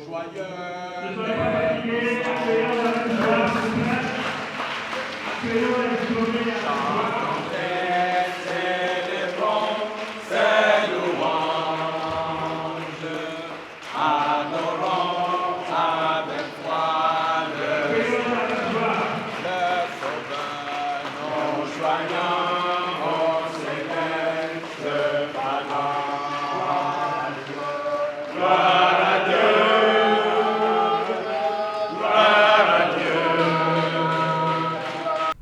Ne soyez pas fatigués, accueillons la joie, s'il vous plaît. Accueillons les journées à la joie.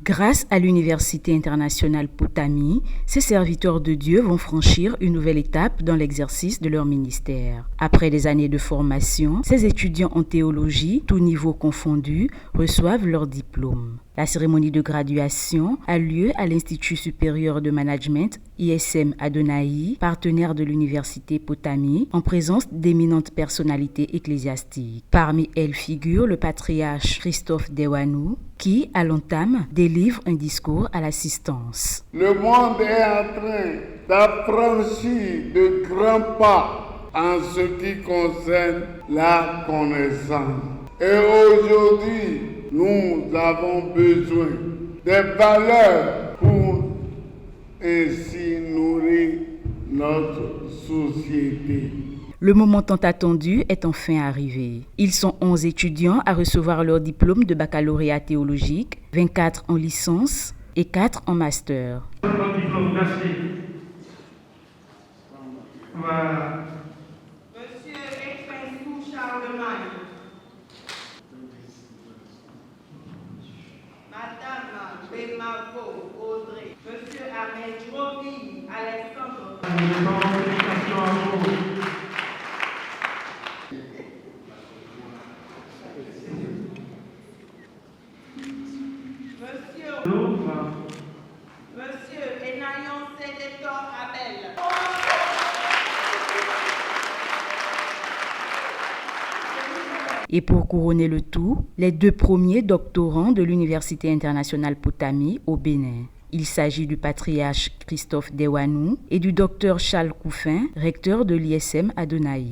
Grâce à l'Université internationale Potami, ces serviteurs de Dieu vont franchir une nouvelle étape dans l'exercice de leur ministère. Après des années de formation, ces étudiants en théologie, tous niveaux confondus, reçoivent leur diplôme. La cérémonie de graduation a lieu à l'Institut supérieur de management ISM Adonai, partenaire de l'Université Potami, en présence d'éminentes personnalités ecclésiastiques. Parmi elles figure le patriarche Christophe Dewanou, qui, à l'entame, délivre un discours à l'assistance. Le monde est en train d'affranchir de grands pas en ce qui concerne la connaissance. Et aujourd'hui, nous avons besoin des valeurs pour ainsi nourrir notre société. Le moment tant attendu est enfin arrivé. Ils sont 11 étudiants à recevoir leur diplôme de baccalauréat théologique, 24 en licence et 4 en master. Votre diplôme, merci. Voilà. Monsieur Expinsou Charlemagne. Madame Bémavo Audrey. Monsieur Ahmed Jovi Alexandre. Nous avons félicitations à vous. Monsieur Enayon Sénétor Abel. Et pour couronner le tout, les 2 premiers doctorants de l'Université internationale Potami au Bénin. Il s'agit du patriarche Christophe Dewanou et du docteur Charles Couffin, recteur de l'ISM Adonai.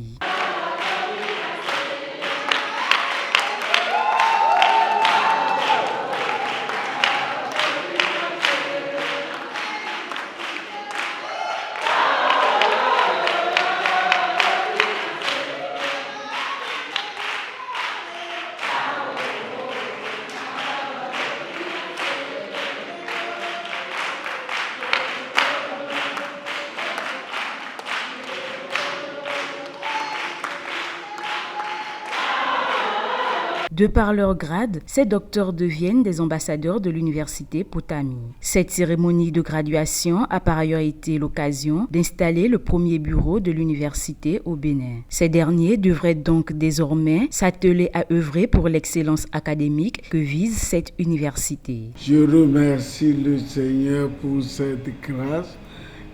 De par leur grade, ces docteurs deviennent des ambassadeurs de l'Université Potami. Cette cérémonie de graduation a par ailleurs été l'occasion d'installer le premier bureau de l'université au Bénin. Ces derniers devraient donc désormais s'atteler à œuvrer pour l'excellence académique que vise cette université. Je remercie le Seigneur pour cette grâce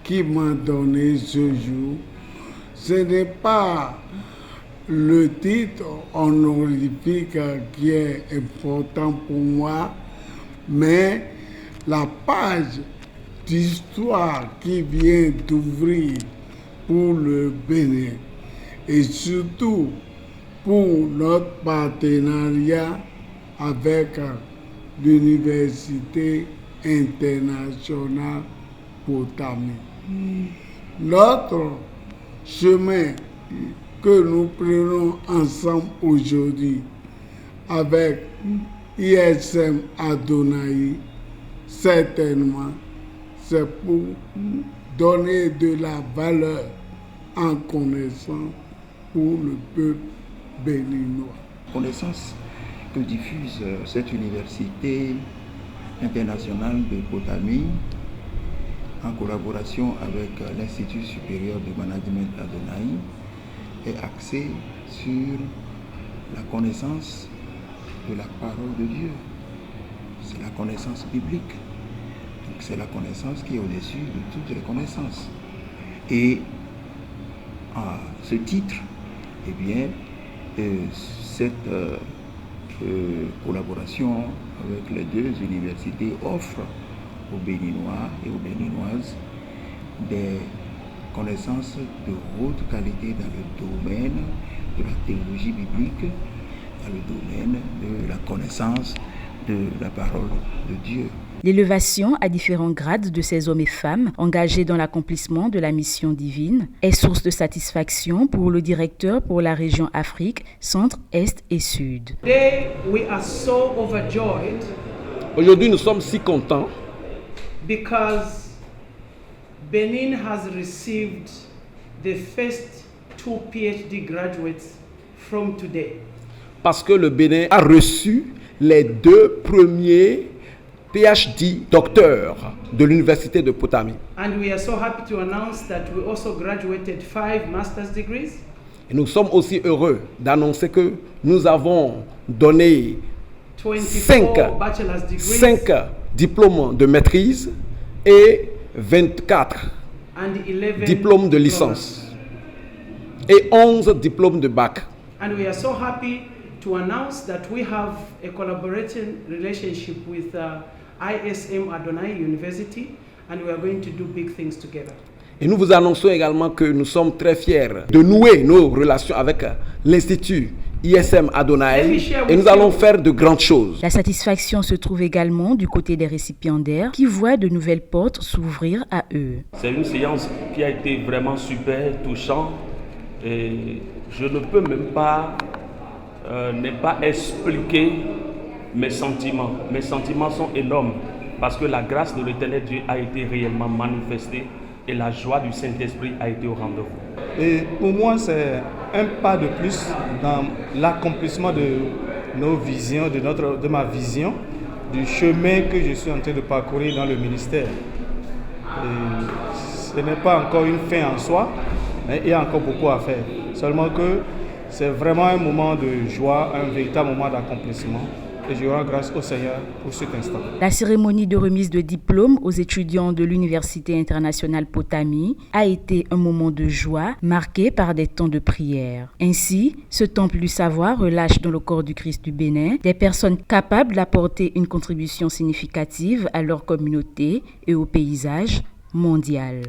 qu'il m'a donnée ce jour. Ce n'est pas le titre honorifique qui est important pour moi, mais la page d'histoire qui vient d'ouvrir pour le Bénin et surtout pour notre partenariat avec l'Université internationale Potami. Notre chemin que nous prenons ensemble aujourd'hui avec ISM Adonai, certainement, c'est pour donner de la valeur en connaissance pour le peuple béninois. Connaissance que diffuse cette université internationale de Potami en collaboration avec l'Institut supérieur de management Adonai est axé sur la connaissance de la parole de Dieu. C'est la connaissance biblique. Donc c'est la connaissance qui est au-dessus de toutes les connaissances. Et à ce titre, eh bien, cette collaboration avec les 2 universités offre aux Béninois et aux Béninoises des connaissances de haute qualité dans le domaine de la théologie biblique dans le domaine de la connaissance de la parole de Dieu. L'élévation à différents grades de ces hommes et femmes engagés dans l'accomplissement de la mission divine est source de satisfaction pour le directeur pour la région Afrique, Centre, Est et Sud. Today we are so overjoyed Aujourd'hui, nous sommes si contents because Benin has received the first 2 PhD graduates from today. parce que le Bénin a reçu les 2 premiers PhD docteurs de l'université de Potami. And we are so happy to announce that we also graduated 5 master's degrees. Et nous sommes aussi heureux d'annoncer que nous avons donné 24 bachelor's degrees 5 diplômes de maîtrise et 24 and 11 diplômes de licence et 11 diplômes de bac. And we are so happy to announce that we have a collaborating relationship with ISM Adonai University, and we are going to do big things together. Et nous vous annonçons également que nous sommes très fiers de nouer nos relations avec l'Institut ISM Adonai et nous allons faire de grandes choses. La satisfaction se trouve également du côté des récipiendaires qui voient de nouvelles portes s'ouvrir à eux. C'est une séance qui a été vraiment super, touchante et je ne peux même pas ne pas expliquer mes sentiments. Mes sentiments sont énormes parce que la grâce de l'Éternel Dieu a été réellement manifestée et la joie du Saint-Esprit a été au rendez-vous. Et pour moi, c'est un pas de plus dans l'accomplissement de nos visions, de ma vision, du chemin que je suis en train de parcourir dans le ministère. Et ce n'est pas encore une fin en soi, mais il y a encore beaucoup à faire. Seulement que c'est vraiment un moment de joie, un véritable moment d'accomplissement. Et je rends grâce au Seigneur pour cet instant. La cérémonie de remise de diplôme aux étudiants de l'Université internationale Potami a été un moment de joie marqué par des temps de prière. Ainsi, ce temple du savoir relâche dans le corps du Christ du Bénin des personnes capables d'apporter une contribution significative à leur communauté et au paysage mondial.